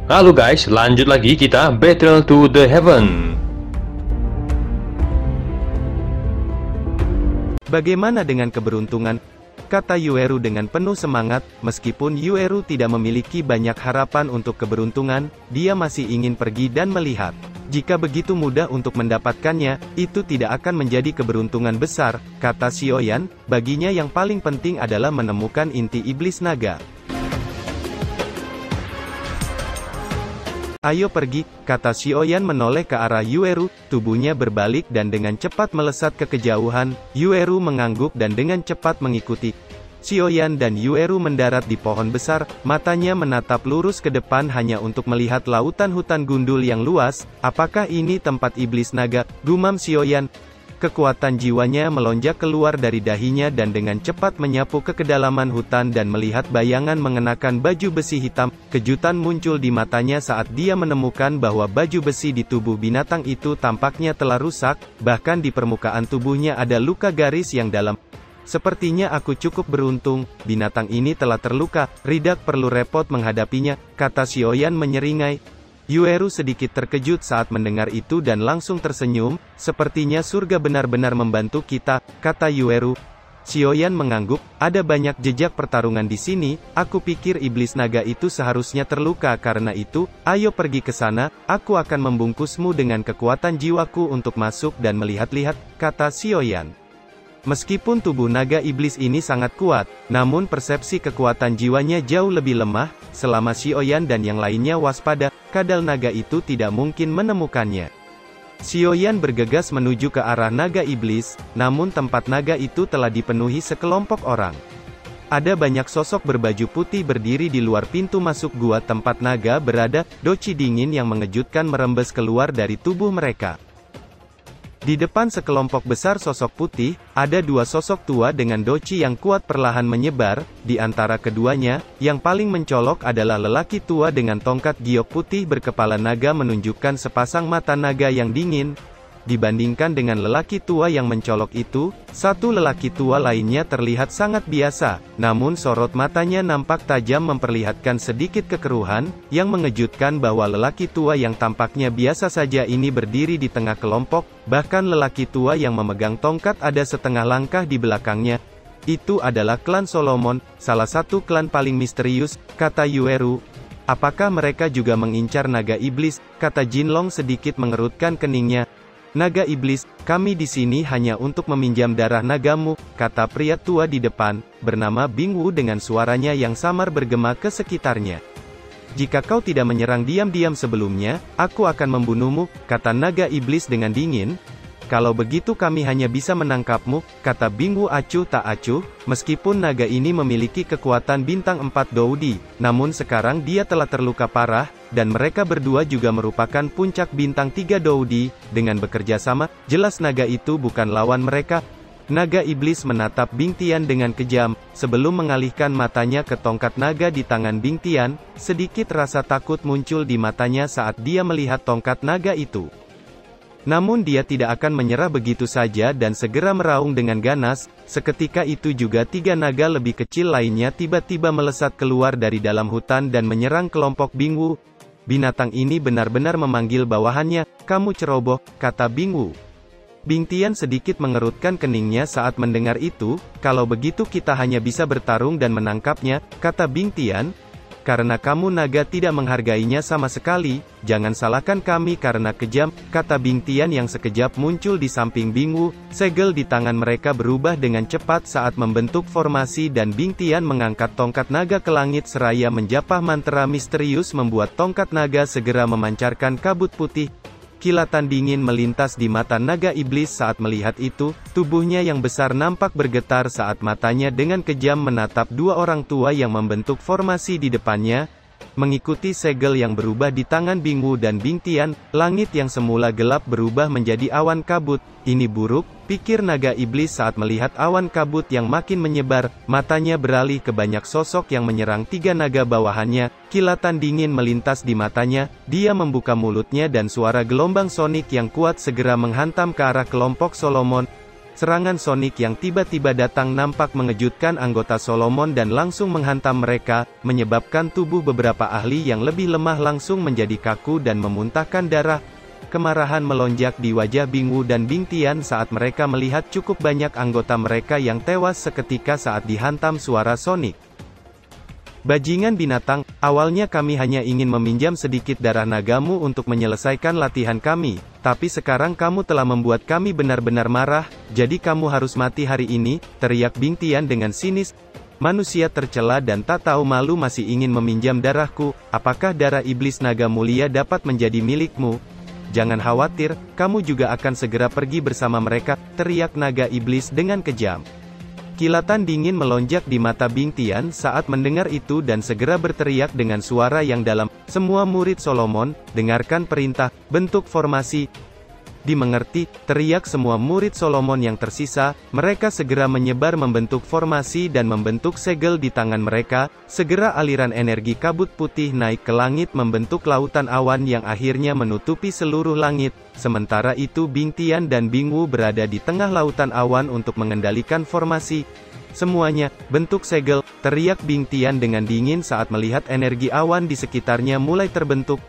Halo guys, lanjut lagi kita Battle to the Heaven. Bagaimana dengan keberuntungan? Kata Yueru dengan penuh semangat. Meskipun Yueru tidak memiliki banyak harapan untuk keberuntungan, dia masih ingin pergi dan melihat. Jika begitu mudah untuk mendapatkannya, itu tidak akan menjadi keberuntungan besar, kata Xiaoyan. Baginya yang paling penting adalah menemukan inti iblis naga. Ayo pergi, kata Xiaoyan menoleh ke arah Yueru, tubuhnya berbalik dan dengan cepat melesat ke kejauhan. Yueru mengangguk dan dengan cepat mengikuti. Xiaoyan dan Yueru mendarat di pohon besar, matanya menatap lurus ke depan hanya untuk melihat lautan hutan gundul yang luas. Apakah ini tempat iblis naga? Gumam Xiaoyan. Kekuatan jiwanya melonjak keluar dari dahinya dan dengan cepat menyapu ke kedalaman hutan dan melihat bayangan mengenakan baju besi hitam. Kejutan muncul di matanya saat dia menemukan bahwa baju besi di tubuh binatang itu tampaknya telah rusak, bahkan di permukaan tubuhnya ada luka garis yang dalam. Sepertinya aku cukup beruntung, binatang ini telah terluka, tidak perlu repot menghadapinya, kata Xiaoyan menyeringai. Yueru sedikit terkejut saat mendengar itu dan langsung tersenyum. Sepertinya surga benar-benar membantu kita, kata Yueru. Xiaoyan mengangguk, ada banyak jejak pertarungan di sini, aku pikir iblis naga itu seharusnya terluka karena itu, ayo pergi ke sana, aku akan membungkusmu dengan kekuatan jiwaku untuk masuk dan melihat-lihat, kata Xiaoyan. Meskipun tubuh naga iblis ini sangat kuat, namun persepsi kekuatan jiwanya jauh lebih lemah. Selama Xiaoyan dan yang lainnya waspada, kadal naga itu tidak mungkin menemukannya. Xiaoyan bergegas menuju ke arah naga iblis, namun tempat naga itu telah dipenuhi sekelompok orang. Ada banyak sosok berbaju putih berdiri di luar pintu masuk gua tempat naga berada. Doci dingin yang mengejutkan merembes keluar dari tubuh mereka. Di depan sekelompok besar sosok putih, ada dua sosok tua dengan doci yang kuat perlahan menyebar. Di antara keduanya, yang paling mencolok adalah lelaki tua dengan tongkat giok putih berkepala naga menunjukkan sepasang mata naga yang dingin. Dibandingkan dengan lelaki tua yang mencolok itu, satu lelaki tua lainnya terlihat sangat biasa, namun sorot matanya nampak tajam memperlihatkan sedikit kekeruhan. Yang mengejutkan bahwa lelaki tua yang tampaknya biasa saja ini berdiri di tengah kelompok, bahkan lelaki tua yang memegang tongkat ada setengah langkah di belakangnya. Itu adalah klan Solomon, salah satu klan paling misterius, kata Yueru. Apakah mereka juga mengincar naga iblis, kata Jinlong sedikit mengerutkan keningnya. Naga iblis, kami di sini hanya untuk meminjam darah nagamu, kata pria tua di depan, bernama Bing Wu dengan suaranya yang samar bergema ke sekitarnya. Jika kau tidak menyerang diam-diam sebelumnya, aku akan membunuhmu, kata naga iblis dengan dingin. Kalau begitu kami hanya bisa menangkapmu, kata Bing Wu acuh tak acuh. Meskipun naga ini memiliki kekuatan bintang 4 Doudi, namun sekarang dia telah terluka parah, dan mereka berdua juga merupakan puncak bintang 3 Doudi. Dengan bekerja sama, jelas naga itu bukan lawan mereka. Naga iblis menatap Bing Tian dengan kejam, sebelum mengalihkan matanya ke tongkat naga di tangan Bing Tian. Sedikit rasa takut muncul di matanya saat dia melihat tongkat naga itu. Namun dia tidak akan menyerah begitu saja dan segera meraung dengan ganas. Seketika itu juga tiga naga lebih kecil lainnya tiba-tiba melesat keluar dari dalam hutan dan menyerang kelompok Bing Wu. Binatang ini benar-benar memanggil bawahannya, kamu ceroboh, kata Bing Wu. Bing Tian sedikit mengerutkan keningnya saat mendengar itu. Kalau begitu kita hanya bisa bertarung dan menangkapnya, kata Bing Tian. Karena kamu naga tidak menghargainya sama sekali, jangan salahkan kami karena kejam, kata Bing Tian yang sekejap muncul di samping Bing Wu. Segel di tangan mereka berubah dengan cepat saat membentuk formasi dan Bing Tian mengangkat tongkat naga ke langit seraya menjapah mantra misterius membuat tongkat naga segera memancarkan kabut putih. Kilatan dingin melintas di mata naga iblis saat melihat itu, tubuhnya yang besar nampak bergetar saat matanya dengan kejam menatap dua orang tua yang membentuk formasi di depannya. Mengikuti segel yang berubah di tangan Bing Wu dan Bing Tian, langit yang semula gelap berubah menjadi awan kabut. Ini buruk, pikir naga iblis saat melihat awan kabut yang makin menyebar. Matanya beralih ke banyak sosok yang menyerang tiga naga bawahannya. Kilatan dingin melintas di matanya, dia membuka mulutnya dan suara gelombang sonik yang kuat segera menghantam ke arah kelompok Solomon. Serangan sonik yang tiba-tiba datang nampak mengejutkan anggota Solomon dan langsung menghantam mereka, menyebabkan tubuh beberapa ahli yang lebih lemah langsung menjadi kaku dan memuntahkan darah. Kemarahan melonjak di wajah Bing Wu dan Bing Tian saat mereka melihat cukup banyak anggota mereka yang tewas seketika saat dihantam suara sonik. Bajingan binatang, awalnya kami hanya ingin meminjam sedikit darah nagamu untuk menyelesaikan latihan kami, tapi sekarang kamu telah membuat kami benar-benar marah, jadi kamu harus mati hari ini, teriak Bing Tian dengan sinis. Manusia tercela dan tak tahu malu masih ingin meminjam darahku, apakah darah iblis naga mulia dapat menjadi milikmu? Jangan khawatir, kamu juga akan segera pergi bersama mereka, teriak naga iblis dengan kejam. Kilatan dingin melonjak di mata Bing Tian saat mendengar itu dan segera berteriak dengan suara yang dalam, "Semua murid Solomon, dengarkan perintah, bentuk formasi." Dimengerti, teriak semua murid Solomon yang tersisa, mereka segera menyebar membentuk formasi dan membentuk segel di tangan mereka, segera aliran energi kabut putih naik ke langit membentuk lautan awan yang akhirnya menutupi seluruh langit, sementara itu Bing Tian dan Bing Wu berada di tengah lautan awan untuk mengendalikan formasi. Semuanya, bentuk segel, teriak Bing Tian dengan dingin saat melihat energi awan di sekitarnya mulai terbentuk.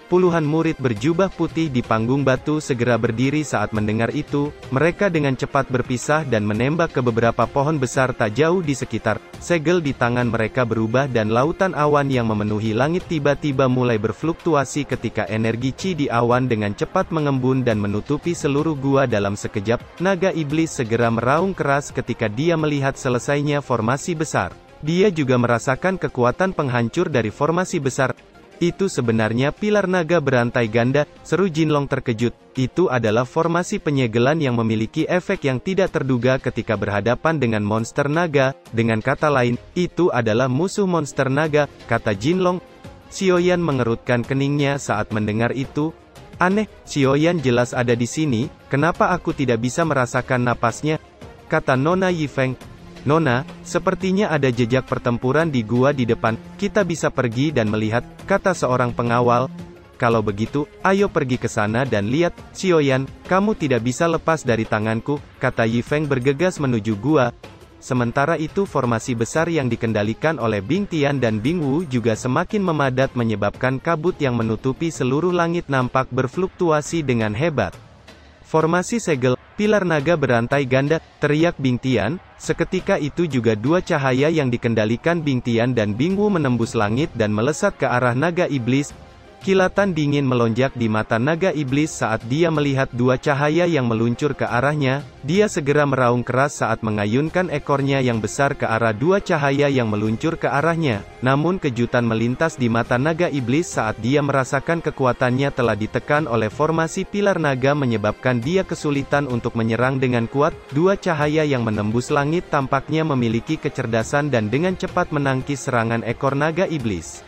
Puluhan murid berjubah putih di panggung batu segera berdiri saat mendengar itu, mereka dengan cepat berpisah dan menembak ke beberapa pohon besar tak jauh di sekitar. Segel di tangan mereka berubah dan lautan awan yang memenuhi langit tiba-tiba mulai berfluktuasi ketika energi Qi di awan dengan cepat mengembun dan menutupi seluruh gua dalam sekejap. Naga iblis segera meraung keras ketika dia melihat selesainya formasi besar. Dia juga merasakan kekuatan penghancur dari formasi besar. Itu sebenarnya pilar naga berantai ganda, seru Jinlong terkejut. Itu adalah formasi penyegelan yang memiliki efek yang tidak terduga ketika berhadapan dengan monster naga. Dengan kata lain, itu adalah musuh monster naga, kata Jinlong. Xiaoyan mengerutkan keningnya saat mendengar itu. Aneh, Xiaoyan jelas ada di sini, kenapa aku tidak bisa merasakan napasnya? Kata Nona Yifeng. Nona, sepertinya ada jejak pertempuran di gua di depan, kita bisa pergi dan melihat, kata seorang pengawal. Kalau begitu, ayo pergi ke sana dan lihat, Xiaoyan, kamu tidak bisa lepas dari tanganku, kata Yifeng bergegas menuju gua. Sementara itu formasi besar yang dikendalikan oleh Bing Tian dan Bing Wu juga semakin memadat menyebabkan kabut yang menutupi seluruh langit nampak berfluktuasi dengan hebat. Formasi segel, pilar naga berantai ganda, teriak Bing Tian. Seketika itu juga dua cahaya yang dikendalikan Bing Tian dan Bing Wu menembus langit dan melesat ke arah naga iblis. Kilatan dingin melonjak di mata naga iblis saat dia melihat dua cahaya yang meluncur ke arahnya. Dia segera meraung keras saat mengayunkan ekornya yang besar ke arah dua cahaya yang meluncur ke arahnya. Namun kejutan melintas di mata naga iblis saat dia merasakan kekuatannya telah ditekan oleh formasi pilar naga menyebabkan dia kesulitan untuk menyerang dengan kuat. Dua cahaya yang menembus langit tampaknya memiliki kecerdasan dan dengan cepat menangkis serangan ekor naga iblis.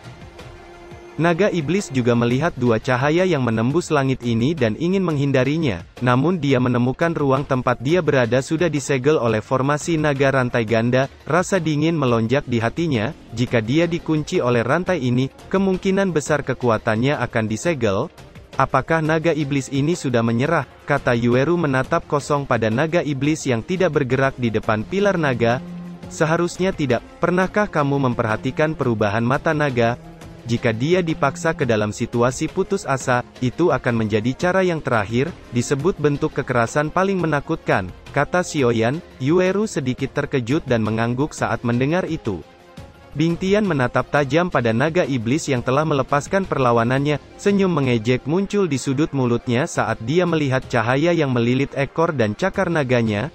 Naga iblis juga melihat dua cahaya yang menembus langit ini dan ingin menghindarinya, namun dia menemukan ruang tempat dia berada sudah disegel oleh formasi naga rantai ganda. Rasa dingin melonjak di hatinya, jika dia dikunci oleh rantai ini, kemungkinan besar kekuatannya akan disegel. Apakah naga iblis ini sudah menyerah? Kata Yueru menatap kosong pada naga iblis yang tidak bergerak di depan pilar naga. Seharusnya tidak. Pernahkah kamu memperhatikan perubahan mata naga? Jika dia dipaksa ke dalam situasi putus asa, itu akan menjadi cara yang terakhir, disebut bentuk kekerasan paling menakutkan, kata Xiaoyan. Yueru sedikit terkejut dan mengangguk saat mendengar itu. Bing Tian menatap tajam pada naga iblis yang telah melepaskan perlawanannya, senyum mengejek muncul di sudut mulutnya saat dia melihat cahaya yang melilit ekor dan cakar naganya.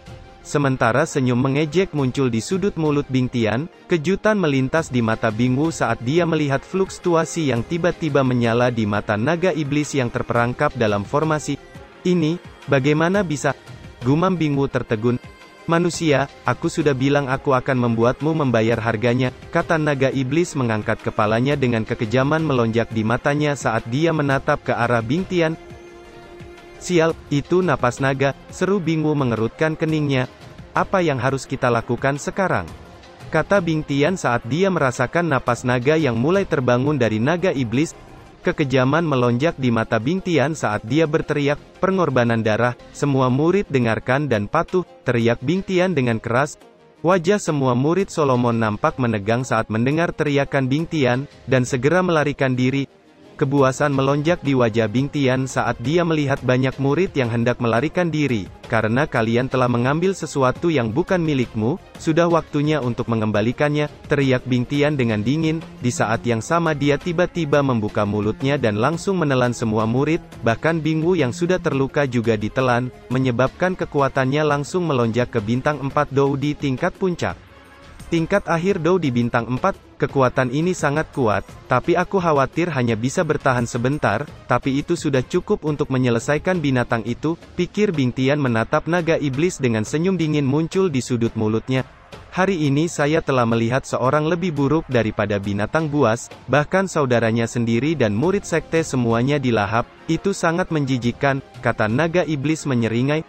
Sementara senyum mengejek muncul di sudut mulut Bing Tian, kejutan melintas di mata Bing Wu saat dia melihat fluktuasi yang tiba-tiba menyala di mata naga iblis yang terperangkap dalam formasi. Ini, bagaimana bisa? Gumam Bing Wu tertegun. Manusia, aku sudah bilang aku akan membuatmu membayar harganya, kata naga iblis mengangkat kepalanya dengan kekejaman melonjak di matanya saat dia menatap ke arah Bing Tian. Sial, itu napas naga, seru Bing Wu mengerutkan keningnya. Apa yang harus kita lakukan sekarang? Kata Bing Tian saat dia merasakan napas naga yang mulai terbangun dari naga iblis. Kekejaman melonjak di mata Bing Tian saat dia berteriak, "Pengorbanan darah, semua murid dengarkan dan patuh," teriak Bing Tian dengan keras. Wajah semua murid Solomon nampak menegang saat mendengar teriakan Bing Tian, dan segera melarikan diri. Kebuasan melonjak di wajah Bing Tian saat dia melihat banyak murid yang hendak melarikan diri. "Karena kalian telah mengambil sesuatu yang bukan milikmu, sudah waktunya untuk mengembalikannya," teriak Bing Tian dengan dingin. Di saat yang sama dia tiba-tiba membuka mulutnya dan langsung menelan semua murid, bahkan Bing Wu yang sudah terluka juga ditelan, menyebabkan kekuatannya langsung melonjak ke bintang 4 Dou di tingkat puncak. Tingkat akhir Dou di bintang 4, kekuatan ini sangat kuat, tapi aku khawatir hanya bisa bertahan sebentar, tapi itu sudah cukup untuk menyelesaikan binatang itu, pikir Bing Tian menatap naga iblis dengan senyum dingin muncul di sudut mulutnya. "Hari ini saya telah melihat seorang lebih buruk daripada binatang buas, bahkan saudaranya sendiri dan murid sekte semuanya dilahap, itu sangat menjijikkan," kata naga iblis menyeringai.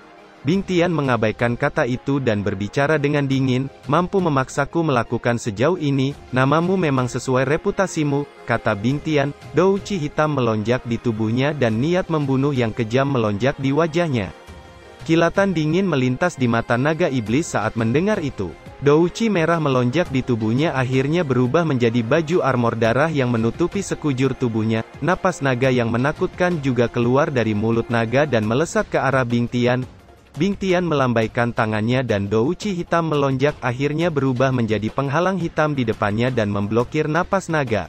Bing Tian mengabaikan kata itu dan berbicara dengan dingin, "Mampu memaksaku melakukan sejauh ini, namamu memang sesuai reputasimu," kata Bing Tian. Dou Qi hitam melonjak di tubuhnya dan niat membunuh yang kejam melonjak di wajahnya. Kilatan dingin melintas di mata naga iblis saat mendengar itu. Dou Qi merah melonjak di tubuhnya akhirnya berubah menjadi baju armor darah yang menutupi sekujur tubuhnya. Napas naga yang menakutkan juga keluar dari mulut naga dan melesat ke arah Bing Tian. Bing Tian melambaikan tangannya dan Dou Qi hitam melonjak akhirnya berubah menjadi penghalang hitam di depannya dan memblokir napas naga.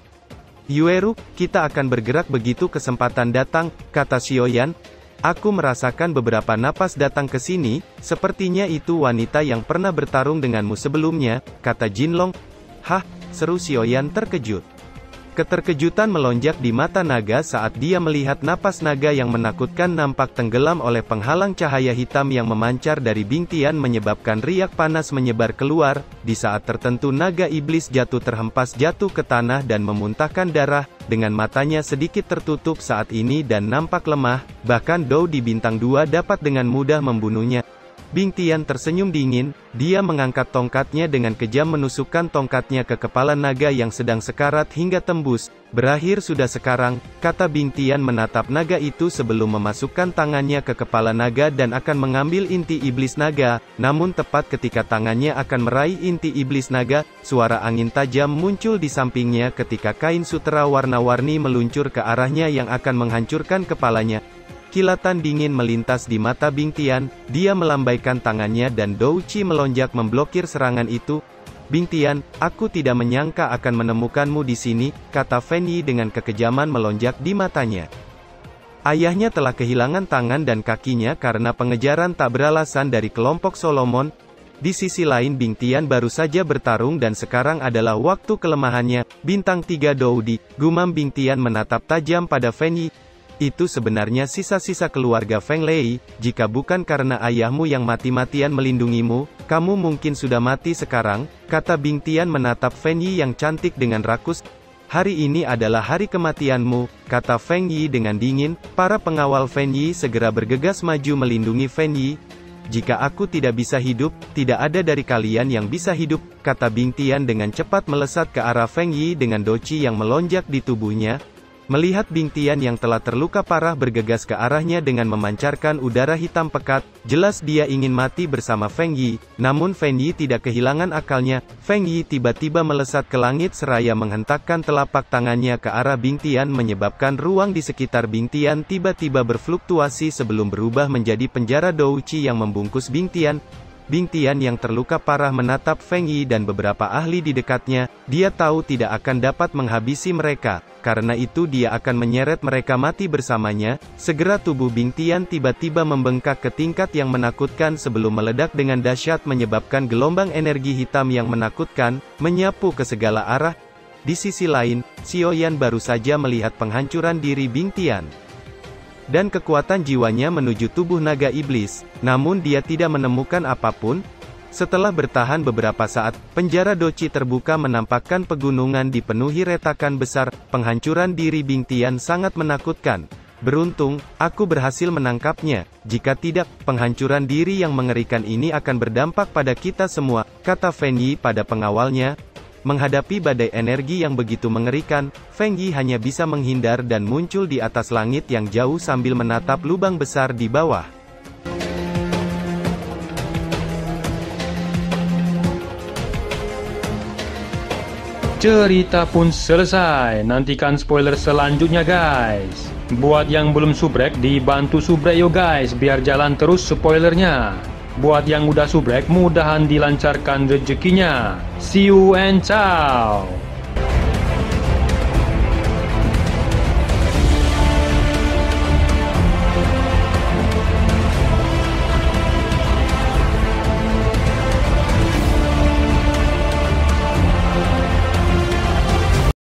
"Yueru, kita akan bergerak begitu kesempatan datang," kata Xiaoyan. "Aku merasakan beberapa napas datang ke sini, sepertinya itu wanita yang pernah bertarung denganmu sebelumnya," kata Jinlong. "Hah?" seru Xiaoyan terkejut. Keterkejutan melonjak di mata naga saat dia melihat napas naga yang menakutkan nampak tenggelam oleh penghalang cahaya hitam yang memancar dari Bing Tian menyebabkan riak panas menyebar keluar. Di saat tertentu naga iblis jatuh terhempas jatuh ke tanah dan memuntahkan darah, dengan matanya sedikit tertutup saat ini dan nampak lemah, bahkan Dou di bintang 2 dapat dengan mudah membunuhnya. Bing Tian tersenyum dingin, dia mengangkat tongkatnya dengan kejam menusukkan tongkatnya ke kepala naga yang sedang sekarat hingga tembus. "Berakhir sudah sekarang," kata Bing Tian menatap naga itu sebelum memasukkan tangannya ke kepala naga dan akan mengambil inti iblis naga, namun tepat ketika tangannya akan meraih inti iblis naga, suara angin tajam muncul di sampingnya ketika kain sutera warna-warni meluncur ke arahnya yang akan menghancurkan kepalanya. Kilatan dingin melintas di mata Bing Tian, dia melambaikan tangannya dan Dou Qi melonjak memblokir serangan itu. "Bing Tian, aku tidak menyangka akan menemukanmu di sini," kata Fan Yi dengan kekejaman melonjak di matanya. Ayahnya telah kehilangan tangan dan kakinya karena pengejaran tak beralasan dari kelompok Solomon. Di sisi lain Bing Tian baru saja bertarung dan sekarang adalah waktu kelemahannya. "Bintang 3 Doudi," gumam Bing Tian menatap tajam pada Fan Yi. "Itu sebenarnya sisa-sisa keluarga Feng Lei, jika bukan karena ayahmu yang mati-matian melindungimu, kamu mungkin sudah mati sekarang," kata Bing Tian menatap Fan Yi yang cantik dengan rakus. "Hari ini adalah hari kematianmu," kata Feng Yi dengan dingin. Para pengawal Fan Yi segera bergegas maju melindungi Fan Yi. "Jika aku tidak bisa hidup, tidak ada dari kalian yang bisa hidup," kata Bing Tian dengan cepat melesat ke arah Feng Yi dengan doci yang melonjak di tubuhnya. Melihat Bing Tian yang telah terluka parah bergegas ke arahnya dengan memancarkan udara hitam pekat, jelas dia ingin mati bersama Feng Yi, namun Feng Yi tidak kehilangan akalnya. Feng Yi tiba-tiba melesat ke langit seraya menghentakkan telapak tangannya ke arah Bing Tian menyebabkan ruang di sekitar Bing Tian tiba-tiba berfluktuasi sebelum berubah menjadi penjara Dou Qi yang membungkus Bing Tian. Bing Tian yang terluka parah menatap Feng Yi dan beberapa ahli di dekatnya, dia tahu tidak akan dapat menghabisi mereka, karena itu dia akan menyeret mereka mati bersamanya. Segera tubuh Bing Tian tiba-tiba membengkak ke tingkat yang menakutkan sebelum meledak dengan dahsyat menyebabkan gelombang energi hitam yang menakutkan, menyapu ke segala arah. Di sisi lain, Xiaoyan baru saja melihat penghancuran diri Bing Tian dan kekuatan jiwanya menuju tubuh naga iblis, namun dia tidak menemukan apapun. Setelah bertahan beberapa saat, penjara Doci terbuka menampakkan pegunungan dipenuhi retakan besar. Penghancuran diri Bing Tian sangat menakutkan. "Beruntung, aku berhasil menangkapnya. Jika tidak, penghancuran diri yang mengerikan ini akan berdampak pada kita semua," kata Fan Yi pada pengawalnya. Menghadapi badai energi yang begitu mengerikan, Feng Yi hanya bisa menghindar dan muncul di atas langit yang jauh sambil menatap lubang besar di bawah. Cerita pun selesai, nantikan spoiler selanjutnya guys. Buat yang belum subrek, dibantu subrek yo guys, biar jalan terus spoilernya. Buat yang udah subrek, mudahan dilancarkan rezekinya. See you and ciao.